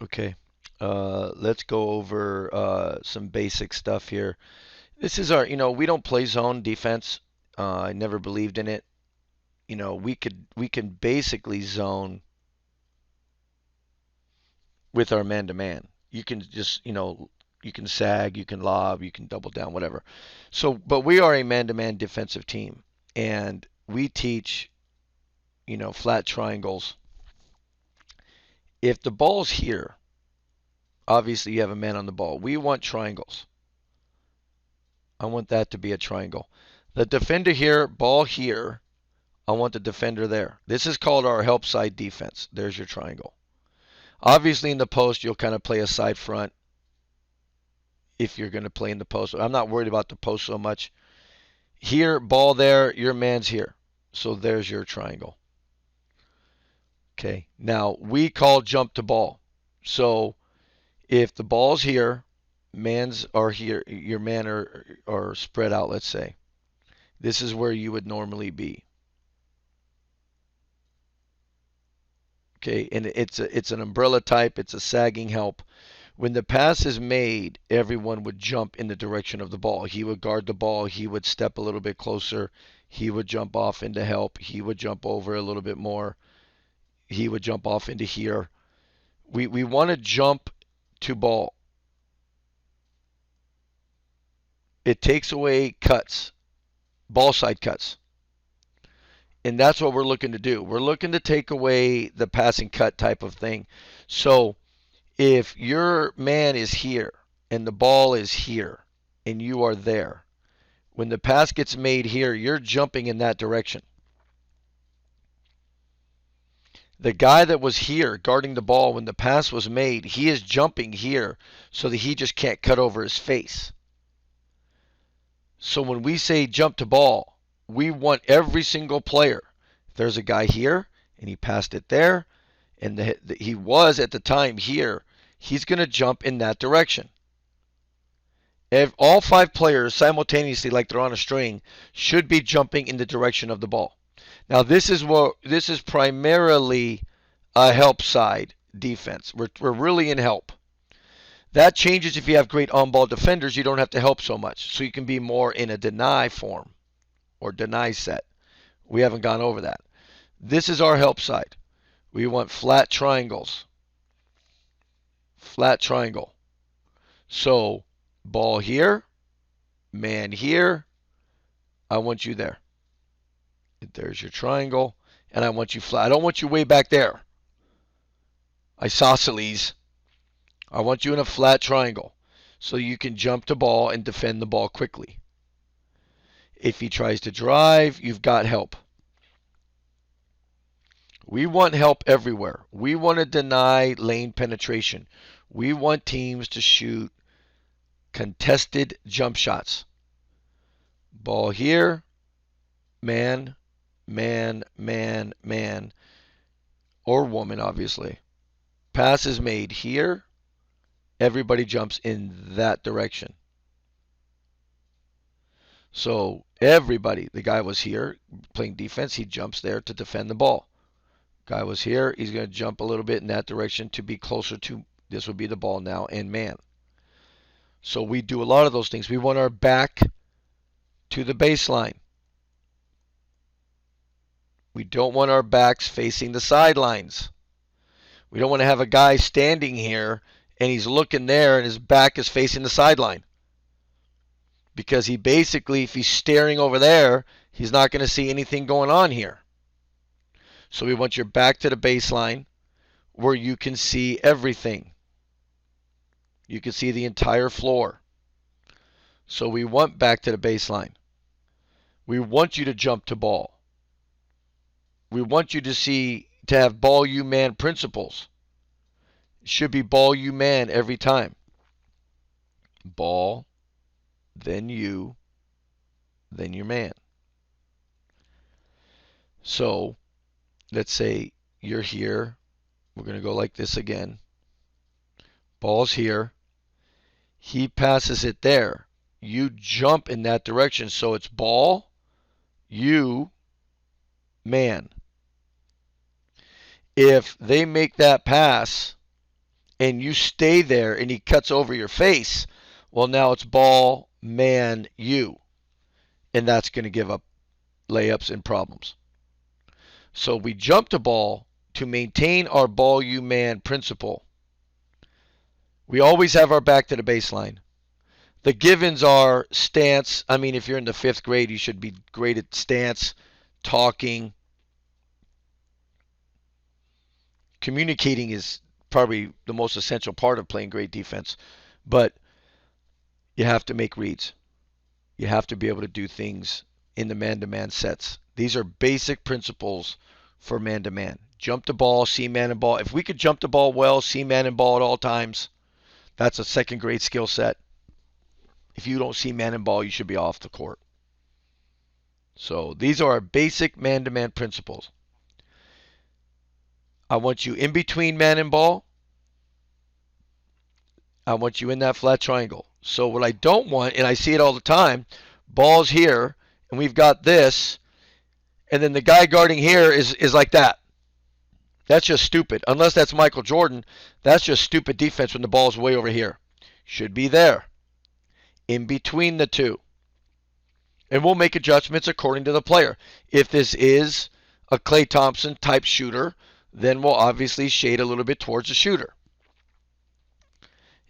Okay. Let's go over some basic stuff here. This is we don't play zone defense. I never believed in it. We can basically zone with our man to man. You can just, you can sag, you can lob, you can double down, whatever. So, but we are a man to man defensive team, and we teach, flat triangles. If the ball's here, obviously you have a man on the ball. We want triangles. I want that to be a triangle. The defender here, ball here. I want the defender there. This is called our help side defense. There's your triangle. Obviously, in the post, you'll kind of play a side front if you're going to play in the post. I'm not worried about the post so much. Here, ball there, your man's here. So there's your triangle. Okay. Now, we call jump to ball. So if the ball's here, man's are here, your man are spread out, let's say. This is where you would normally be. Okay, and it's an umbrella type, it's a sagging help. When the pass is made, everyone would jump in the direction of the ball. He would guard the ball, he would step a little bit closer, he would jump off into help, he would jump over a little bit more, he would jump off into here. We want to jump to ball. It takes away cuts, ball side cuts. And that's what we're looking to do. We're looking to take away the passing cut type of thing. So if your man is here and the ball is here and you are there, when the pass gets made here, you're jumping in that direction. The guy that was here guarding the ball when the pass was made, he is jumping here so that he just can't cut over his face. So when we say jump to ball, we want every single player. If there's a guy here and he passed it there, and he was at the time here, he's going to jump in that direction. If all five players simultaneously, like they're on a string, should be jumping in the direction of the ball. Now this is primarily a help side defense. We're really in help. That changes if you have great on-ball defenders. You don't have to help so much, so you can be more in a deny form or deny set. We haven't gone over that. This is our help side. We want flat triangles. Flat triangle. So ball here, man here. I want you there. There's your triangle, and I want you flat. I don't want you way back there. Isosceles. I want you in a flat triangle so you can jump to ball and defend the ball quickly. If he tries to drive, you've got help. We want help everywhere. We want to deny lane penetration. We want teams to shoot contested jump shots. Ball here, man, man, man, man, or woman, obviously. Pass is made here, everybody jumps in that direction. So everybody, the guy was here playing defense, he jumps there to defend the ball. Guy was here, he's going to jump a little bit in that direction to be closer to, this would be the ball now, and man. So we do a lot of those things. We want our back to the baseline. We don't want our backs facing the sidelines. We don't want to have a guy standing here and he's looking there and his back is facing the sideline. Because he basically, if he's staring over there, he's not going to see anything going on here. So we want your back to the baseline where you can see everything. You can see the entire floor. So we want back to the baseline. We want you to jump to ball. We want you to have ball you man principles. It should be ball you man every time. Ball, then you, then your man. So let's say you're here. We're going to go like this again. Ball's here. He passes it there. You jump in that direction. So it's ball, you, man. If they make that pass and you stay there and he cuts over your face, well, now it's ball, man, you. And that's going to give up layups and problems. So we jump the ball to maintain our ball, you, man principle. We always have our back to the baseline. The givens are stance. I mean, if you're in the fifth grade, you should be great at stance, talking. Communicating is probably the most essential part of playing great defense. But you have to make reads. You have to be able to do things in the man-to-man sets. These are basic principles for man-to-man. Jump the ball, see man and ball. If we could jump the ball well, see man and ball at all times, that's a second grade skill set. If you don't see man and ball, you should be off the court. So these are our basic man-to-man principles. I want you in between man and ball. I want you in that flat triangle. So what I don't want, and I see it all the time, ball's here, and we've got this, and then the guy guarding here is like that. That's just stupid. Unless that's Michael Jordan, that's just stupid defense when the ball's way over here. Should be there, in between the two. And we'll make adjustments according to the player. If this is a Klay Thompson type shooter, then we'll obviously shade a little bit towards the shooter.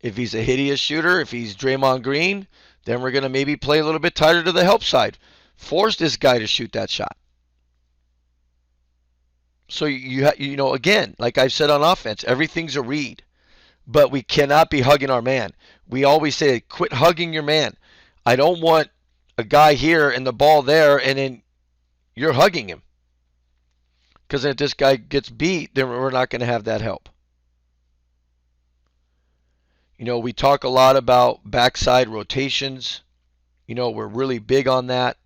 If he's a hideous shooter, if he's Draymond Green, then we're going to maybe play a little bit tighter to the help side. Force this guy to shoot that shot. So you know, again, like I've said on offense, everything's a read. But we cannot be hugging our man. We always say, quit hugging your man. I don't want a guy here and the ball there, and then you're hugging him. Because if this guy gets beat, then we're not going to have that help. You know, we talk a lot about backside rotations. You know, we're really big on that.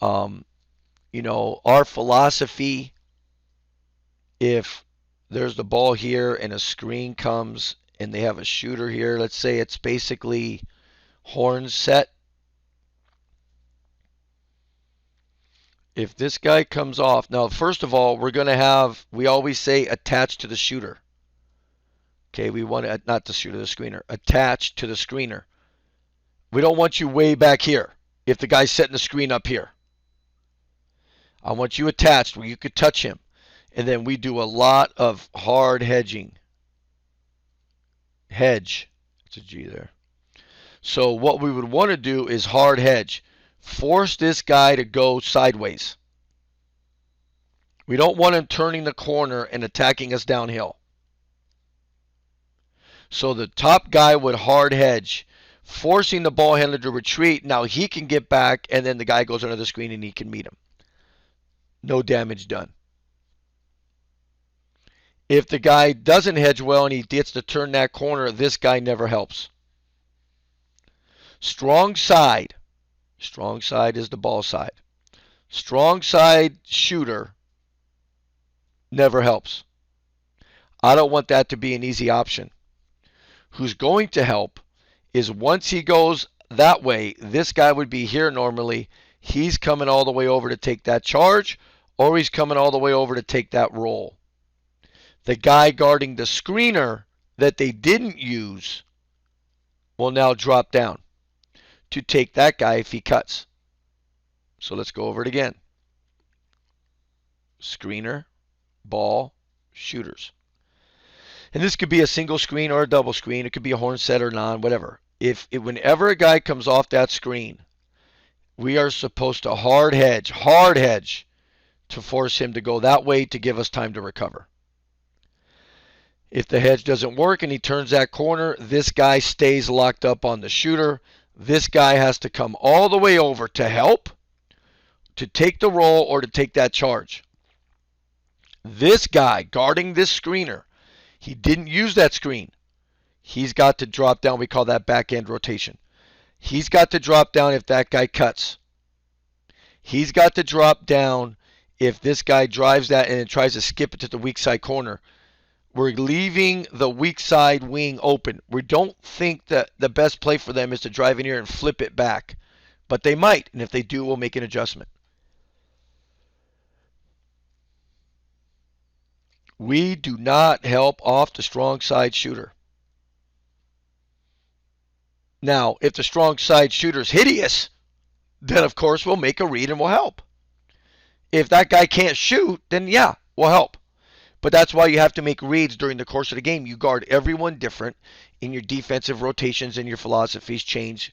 You know, our philosophy, if there's the ball here and a screen comes and they have a shooter here, let's say it's basically horn set. If this guy comes off, now first of all, we're going to have, we always say attached to the shooter. Okay, we want to, not the shooter, the screener, attached to the screener. We don't want you way back here if the guy's setting the screen up here. I want you attached where you could touch him. And then we do a lot of hard hedging. Hedge. It's a G there. So what we would want to do is hard hedge. Force this guy to go sideways. We don't want him turning the corner and attacking us downhill. So the top guy would hard hedge, forcing the ball handler to retreat. Now he can get back, and then the guy goes under the screen and he can meet him. No damage done. If the guy doesn't hedge well and he gets to turn that corner, this guy never helps. Strong side. Strong side is the ball side. Strong side shooter never helps. I don't want that to be an easy option. Who's going to help is once he goes that way, this guy would be here normally. He's coming all the way over to take that charge, or he's coming all the way over to take that roll. The guy guarding the screener that they didn't use will now drop down to take that guy if he cuts. So let's go over it again. Screener, ball, shooters. And this could be a single screen or a double screen. It could be a horn set or non, whatever. Whenever a guy comes off that screen, we are supposed to hard hedge to force him to go that way to give us time to recover. If the hedge doesn't work and he turns that corner, this guy stays locked up on the shooter. This guy has to come all the way over to help, to take the roll, or to take that charge. This guy guarding this screener, he didn't use that screen. He's got to drop down. We call that back end rotation. He's got to drop down if that guy cuts. He's got to drop down if this guy drives that and then tries to skip it to the weak side corner. We're leaving the weak side wing open. We don't think that the best play for them is to drive in here and flip it back. But they might, and if they do, we'll make an adjustment. We do not help off the strong side shooter. Now, if the strong side shooter is hideous, then of course we'll make a read and we'll help. If that guy can't shoot, then yeah, we'll help. But that's why you have to make reads during the course of the game. You guard everyone different, and your defensive rotations and your philosophies change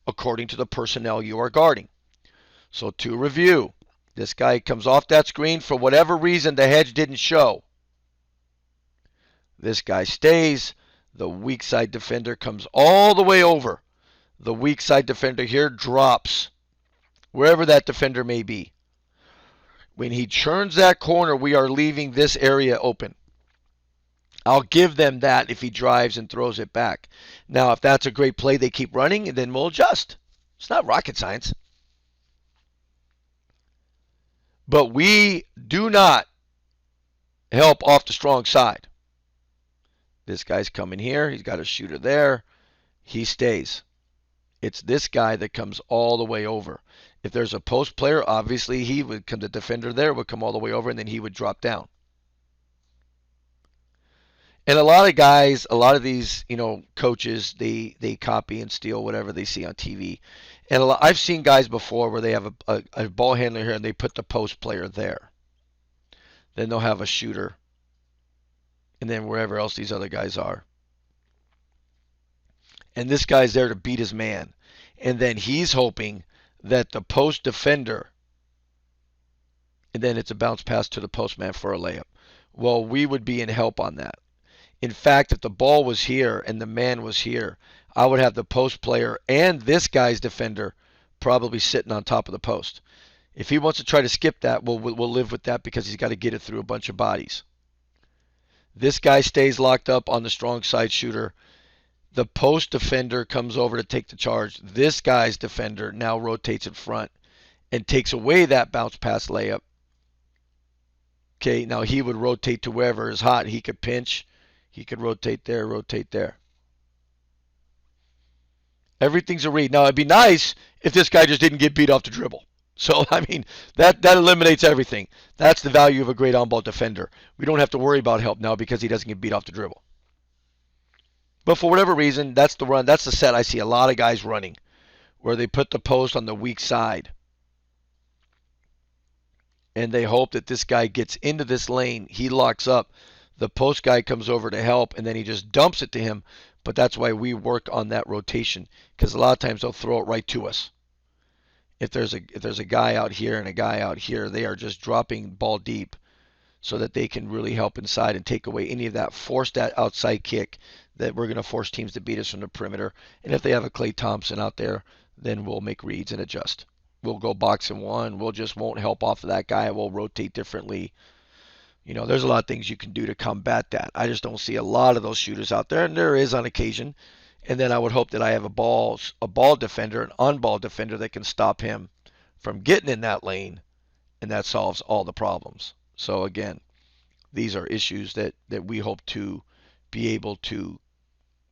according to the personnel you are guarding. So to review, this guy comes off that screen for whatever reason the hedge didn't show. This guy stays. The weak side defender comes all the way over. The weak side defender here drops, wherever that defender may be. When he churns that corner, we are leaving this area open. I'll give them that if he drives and throws it back. Now, if that's a great play, they keep running, and then we'll adjust. It's not rocket science. But we do not help off the strong side. This guy's coming here. He's got a shooter there. He stays. It's this guy that comes all the way over. If there's a post player, obviously he would come, the defender there would come all the way over, and then he would drop down. And a lot of guys, a lot of these, coaches, they copy and steal whatever they see on TV. And I've seen guys before where they have a ball handler here and they put the post player there. Then they'll have a shooter. And then wherever else these other guys are. And this guy's there to beat his man. And then he's hoping that the post defender, and then it's a bounce pass to the postman for a layup. Well, we would be in help on that. In fact, if the ball was here and the man was here, I would have the post player and this guy's defender probably sitting on top of the post. If he wants to try to skip that, we'll live with that because he's got to get it through a bunch of bodies. This guy stays locked up on the strong side shooter. The post defender comes over to take the charge. This guy's defender now rotates in front and takes away that bounce pass layup. Okay, now he would rotate to wherever is hot. He could pinch. He could rotate there, rotate there. Everything's a read. Now, it'd be nice if this guy just didn't get beat off the dribble. So, I mean, that eliminates everything. That's the value of a great on-ball defender. We don't have to worry about help now because he doesn't get beat off the dribble. But for whatever reason, that's the run. That's the set I see a lot of guys running, where they put the post on the weak side. And they hope that this guy gets into this lane. He locks up. The post guy comes over to help, and then he just dumps it to him. But that's why we work on that rotation, because a lot of times they'll throw it right to us. If there's a guy out here and a guy out here, they are just dropping ball deep so that they can really help inside and take away any of that, force that outside kick that we're going to force teams to beat us from the perimeter. And if they have a Klay Thompson out there, then we'll make reads and adjust. We'll go box and one. We'll just won't help off of that guy. We'll rotate differently. There's a lot of things you can do to combat that. I just don't see a lot of those shooters out there, and there is on occasion. And then I would hope that I have a ball defender, an on-ball defender that can stop him from getting in that lane, and that solves all the problems. So again, these are issues that we hope to be able to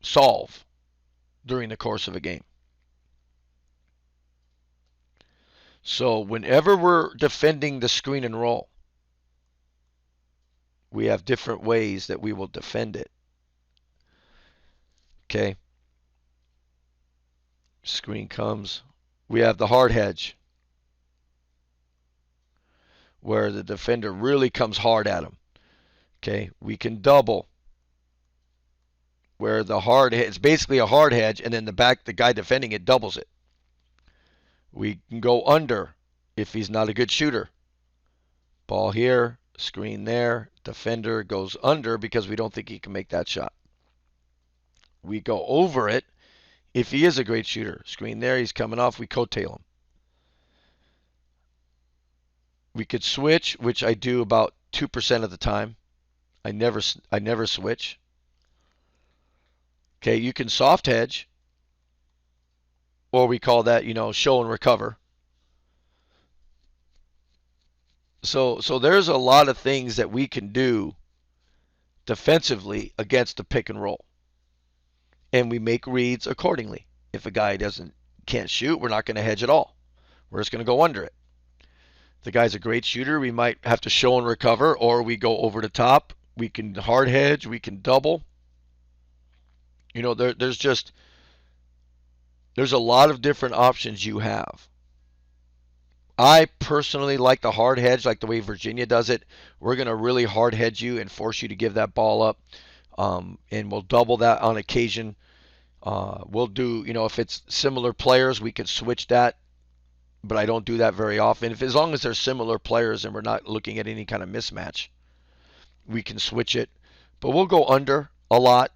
solve during the course of a game. So whenever we're defending the screen and roll, we have different ways that we will defend it. Okay. Screen comes. We have the hard hedge, where the defender really comes hard at him. Okay. We can double, where it's basically a hard hedge, and then the guy defending it doubles it. We can go under if he's not a good shooter. Ball here, screen there, defender goes under because we don't think he can make that shot. We go over it if he is a great shooter. Screen there, he's coming off, we coattail him. We could switch, which I do about 2% of the time. I never switch. Okay, you can soft hedge, or we call that, show and recover. So there's a lot of things that we can do defensively against the pick and roll. And we make reads accordingly. If a guy can't shoot, we're not going to hedge at all. We're just going to go under it. If the guy's a great shooter, we might have to show and recover, or we go over the top We can hard hedge. We can double. There's a lot of different options you have. I personally like the hard hedge, like the way Virginia does it. We're going to really hard hedge you and force you to give that ball up, and we'll double that on occasion. We'll do, if it's similar players, we could switch that, but I don't do that very often. If as long as they're similar players and we're not looking at any kind of mismatch, we can switch it. But we'll go under a lot.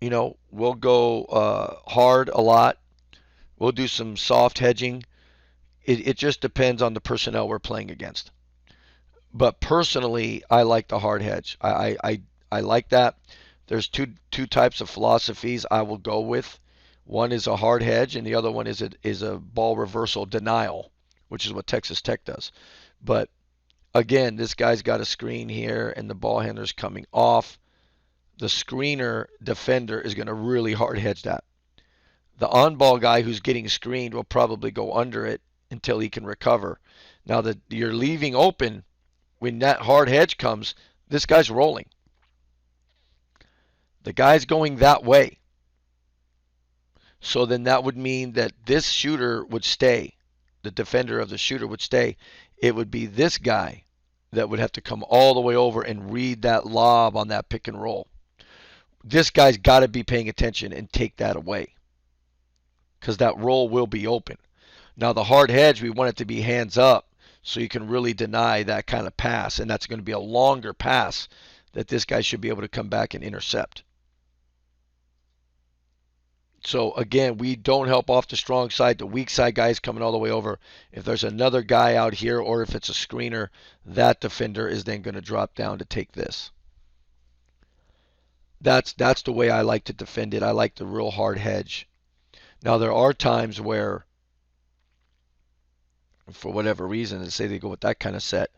We'll go hard a lot. We'll do some soft hedging. It just depends on the personnel we're playing against. But personally, I like the hard hedge. I like that. There's two types of philosophies I will go with. One is a hard hedge, and the other one is a ball reversal denial, which is what Texas Tech does. But again, this guy's got a screen here, and the ball handler's coming off. The screener defender is going to really hard hedge that. The on-ball guy who's getting screened will probably go under it until he can recover. Now that you're leaving open, when that hard hedge comes, this guy's rolling. The guy's going that way. So then that would mean that this shooter would stay. The defender of the shooter would stay. It would be this guy that would have to come all the way over and read that lob on that pick and roll. This guy's got to be paying attention and take that away, because that roll will be open. Now, the hard hedge, we want it to be hands up so you can really deny that kind of pass, and that's going to be a longer pass that this guy should be able to come back and intercept. So, again, we don't help off the strong side. The weak side guy is coming all the way over. If there's another guy out here, or if it's a screener, that defender is then going to drop down to take this. That's the way I like to defend it. I like the real hard hedge. Now, there are times where, for whatever reason, and say they go with that kind of set,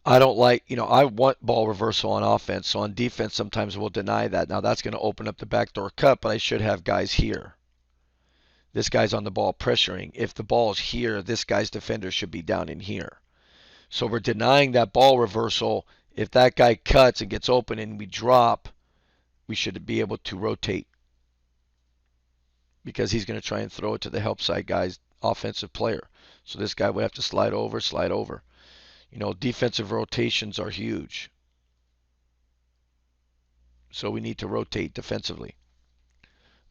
I don't like, I want ball reversal on offense. So on defense, sometimes we'll deny that. Now, that's going to open up the backdoor cut, but I should have guys here. This guy's on the ball pressuring. If the ball is here, this guy's defender should be down in here. So we're denying that ball reversal. If that guy cuts and gets open and we drop, we should be able to rotate, because he's going to try and throw it to the help side guy's offensive player. So this guy would have to slide over, slide over. Defensive rotations are huge. So we need to rotate defensively.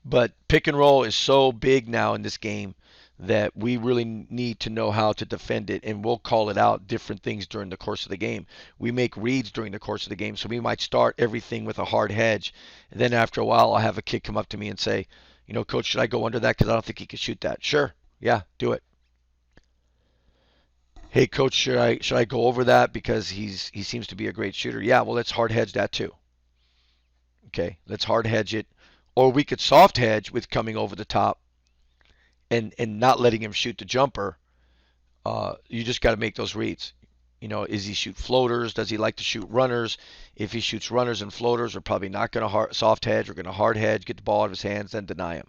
But pick and roll is so big now in this game that we really need to know how to defend it, and we'll call it out different things during the course of the game. We make reads during the course of the game, so we might start everything with a hard hedge, and then after a while I'll have a kid come up to me and say, Coach, should I go under that because I don't think he can shoot that? Sure, yeah, do it. Hey, Coach, should I go over that because he seems to be a great shooter? Yeah, well, let's hard hedge that too. Okay, let's hard hedge it, or we could soft hedge with coming over the top and not letting him shoot the jumper. You just got to make those reads. Is he shoot floaters? Does he like to shoot runners? If he shoots runners and floaters, we're probably not going to soft hedge. We're going to hard hedge, get the ball out of his hands, then deny him.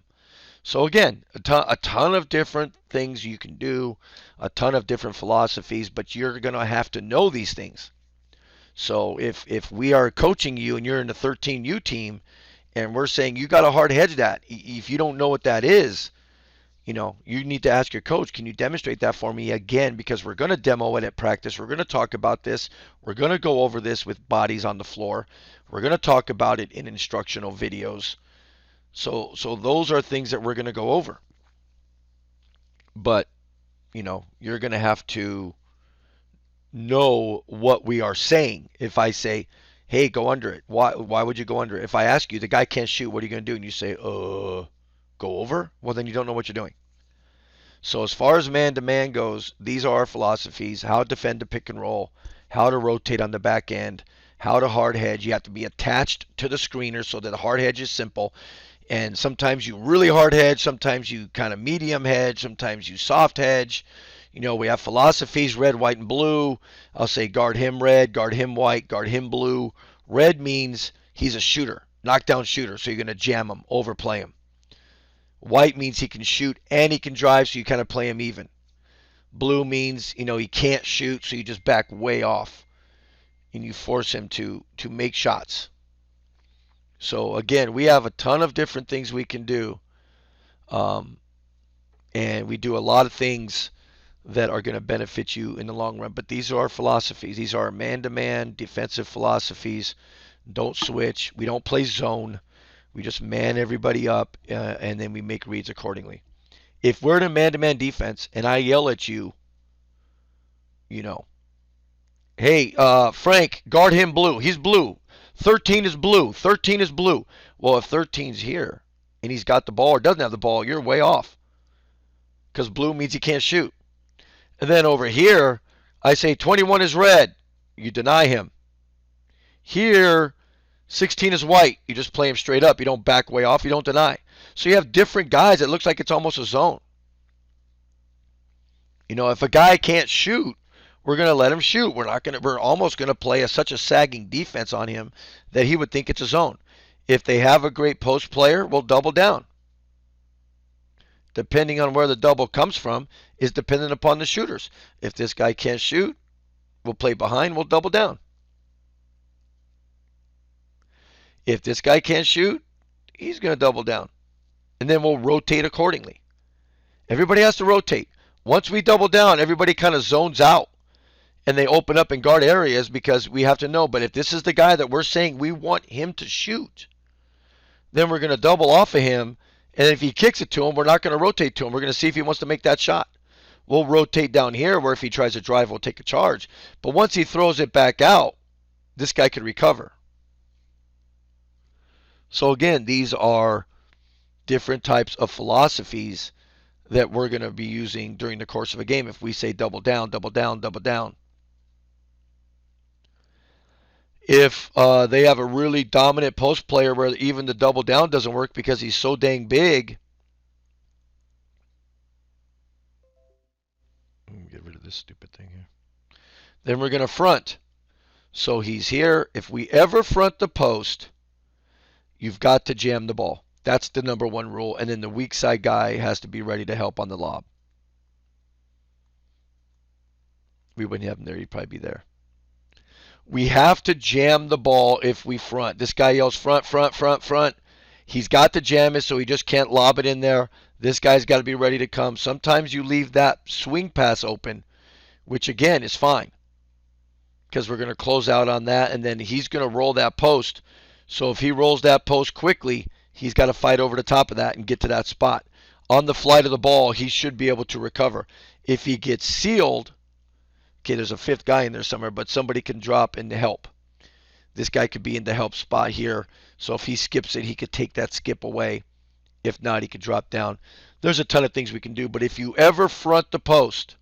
So again, a ton of different things you can do, a ton of different philosophies, but you're going to have to know these things. So if we are coaching you and you're in the 13U team and we're saying you got to hard hedge that, if you don't know what that is, you need to ask your coach, can you demonstrate that for me again? Because we're going to demo it at practice. We're going to talk about this. We're going to go over this with bodies on the floor. We're going to talk about it in instructional videos. So those are things that we're going to go over. But, you're going to have to know what we are saying. If I say, hey, go under it. Why would you go under it? If I ask you, the guy can't shoot, what are you going to do? And you say, go over? Well, then you don't know what you're doing. So as far as man-to-man goes, these are our philosophies: how to defend a pick and roll, how to rotate on the back end, how to hard hedge. You have to be attached to the screener so that the hard hedge is simple. And sometimes you really hard hedge, sometimes you kind of medium hedge, sometimes you soft hedge. We have philosophies: red, white, and blue. I'll say guard him red, guard him white, guard him blue. Red means he's a shooter, knockdown shooter, so you're going to jam him, overplay him. White means he can shoot and he can drive, so you kind of play him even. Blue means, he can't shoot, so you just back way off. and you force him to make shots. So again, we have a ton of different things we can do, um, and we do a lot of things that are going to benefit you in the long run. But these are our philosophies. These are our man-to-man defensive philosophies. Don't switch. We don't play zone. We just man everybody up, and then we make reads accordingly. If we're in a man-to-man defense and I yell at you, you know, hey, Frank, guard him blue. He's blue. 13 is blue. 13 is blue. Well, if 13's here and he's got the ball or doesn't have the ball, you're way off because blue means he can't shoot. And then over here, I say 21 is red. You deny him. Here, 16 is white. You just play him straight up. You don't back way off. You don't deny. So you have different guys. It looks like it's almost a zone. You know, if a guy can't shoot, we're going to let him shoot. We're almost going to play such a sagging defense on him that he would think it's a zone. If they have a great post player, we'll double down. Depending on where the double comes from is dependent upon the shooters. If this guy can't shoot, we'll play behind, we'll double down. If this guy can't shoot, he's going to double down. And then we'll rotate accordingly. Everybody has to rotate. Once we double down, everybody kind of zones out. And they open up and guard areas because we have to know. But if this is the guy that we're saying we want him to shoot, then we're going to double off of him. And if he kicks it to him, we're not going to rotate to him. We're going to see if he wants to make that shot. We'll rotate down here where if he tries to drive, we'll take a charge. But once he throws it back out, this guy could recover. So again, these are different types of philosophies that we're going to be using during the course of a game. If we say double down, double down, double down. If they have a really dominant post player where even the double down doesn't work because he's so dang big. Let me get rid of this stupid thing here. Then we're going to front. So he's here. If we ever front the post, you've got to jam the ball. That's the number one rule. And then the weak side guy has to be ready to help on the lob. We wouldn't have him there. He'd probably be there. We have to jam the ball if we front. This guy yells front, front, front, front. He's got to jam it so he just can't lob it in there. This guy's got to be ready to come. Sometimes you leave that swing pass open, which again is fine because we're going to close out on that, and then he's going to roll that post. So if he rolls that post quickly, he's got to fight over the top of that and get to that spot. On the flight of the ball, he should be able to recover. If he gets sealed, okay, there's a fifth guy in there somewhere, but somebody can drop in to help. This guy could be in the help spot here. So if he skips it, he could take that skip away. If not, he could drop down. There's a ton of things we can do, but if you ever front the post,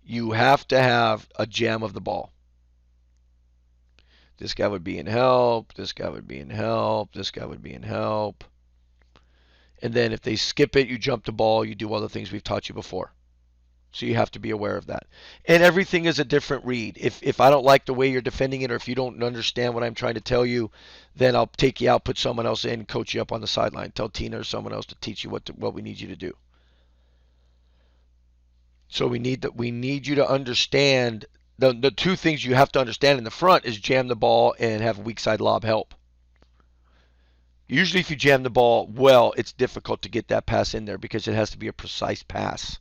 you have to have a jam of the ball. This guy would be in help. This guy would be in help. This guy would be in help. And then if they skip it, you jump the ball. You do all the things we've taught you before. So you have to be aware of that. And everything is a different read. If I don't like the way you're defending it, or if you don't understand what I'm trying to tell you, then I'll take you out, put someone else in, coach you up on the sideline. Tell Tina or someone else to teach you what we need you to do. So we need you to understand the two things you have to understand in the front is jam the ball and have weak side lob help. Usually if you jam the ball well, it's difficult to get that pass in there because it has to be a precise pass.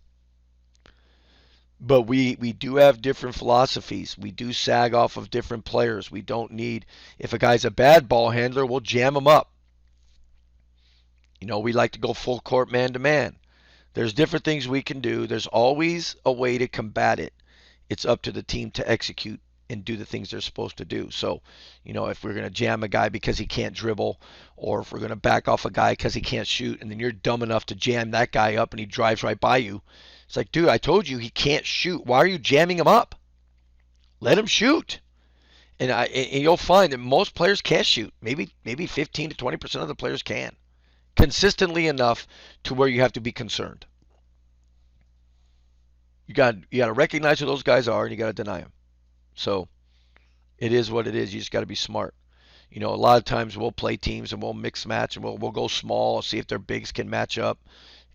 But we do have different philosophies. We do sag off of different players. We don't need, if a guy's a bad ball handler, we'll jam him up. You know, we like to go full court man to man. There's different things we can do. There's always a way to combat it. It's up to the team to execute and do the things they're supposed to do. So, you know, if we're going to jam a guy because he can't dribble, or if we're going to back off a guy because he can't shoot, and then you're dumb enough to jam that guy up and he drives right by you, it's like, dude, I told you he can't shoot. Why are you jamming him up? Let him shoot. And you'll find that most players can't shoot. Maybe 15 to 20% of the players can. Consistently enough to where you have to be concerned. You got to recognize who those guys are, and you got to deny them. So it is what it is. You just got to be smart. You know, a lot of times we'll play teams and we'll mix match and we'll go small, see if their bigs can match up,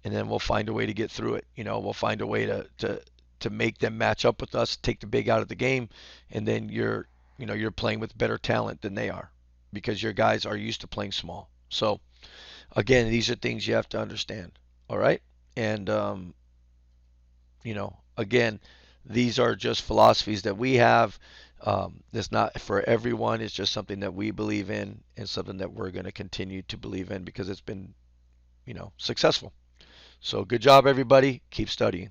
and then we'll find a way to get through it. You know, we'll find a way to to make them match up with us, take the big out of the game, and then you're playing with better talent than they are because your guys are used to playing small. So again, these are things you have to understand. All right, and again, these are just philosophies that we have. It's not for everyone. It's just something that we believe in and something that we're going to continue to believe in because it's been successful. So good job, everybody. Keep studying.